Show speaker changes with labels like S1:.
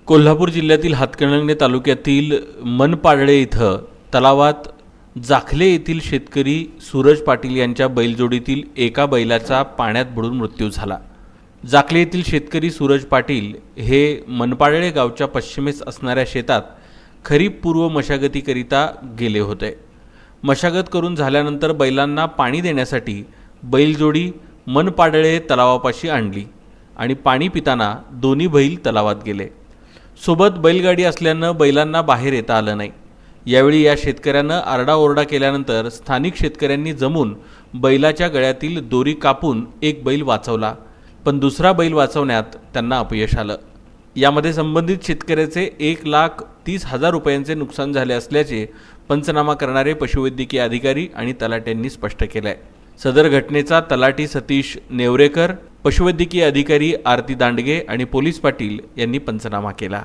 S1: कोल्हापूर जिल्ह्यातील हातकणंगले तालुक्यातील मनपाडळे इथं तलावात जाखले येथील शेतकरी सूरज पाटील यांच्या बैलजोडीतील एका बैलाचा पाण्यात बुडून मृत्यू झाला। जाखले येथील शेतकरी सूरज पाटील हे मनपाडळे गावच्या पश्चिमेस असणाऱ्या शेतात खरीप पूर्व मशागतीकरिता गेले होते। मशागत करून झाल्यानंतर बैलांना पाणी देण्यासाठी बैलजोडी मनपाडळे तलावापाशी आणली आणि पाणी पिताना दोन्ही बैल तलावात गेले। सोबत बैलगाडी असल्यानं बैलांना बाहेर येता आलं नाही। यावेळी या शेतकऱ्यानं आरडाओरडा केल्यानंतर स्थानिक शेतकऱ्यांनी जमून बैलाच्या गळ्यातील दोरी कापून एक बैल वाचवला, पण दुसरा बैल वाचवण्यात त्यांना अपयश आलं। यामध्ये संबंधित शेतकऱ्याचे 1,30,000 रुपयांचे नुकसान झाले असल्याचे पंचनामा करणारे पशुवैद्यकीय अधिकारी आणि तलाट्यांनी स्पष्ट केले आहे। सदर घटनेचा तलाठी सतीश नेवरेकर, पशुवैद्यकीय अधिकारी आरती दांडगे आणि पोलीस पाटील यांनी पंचनामा केला।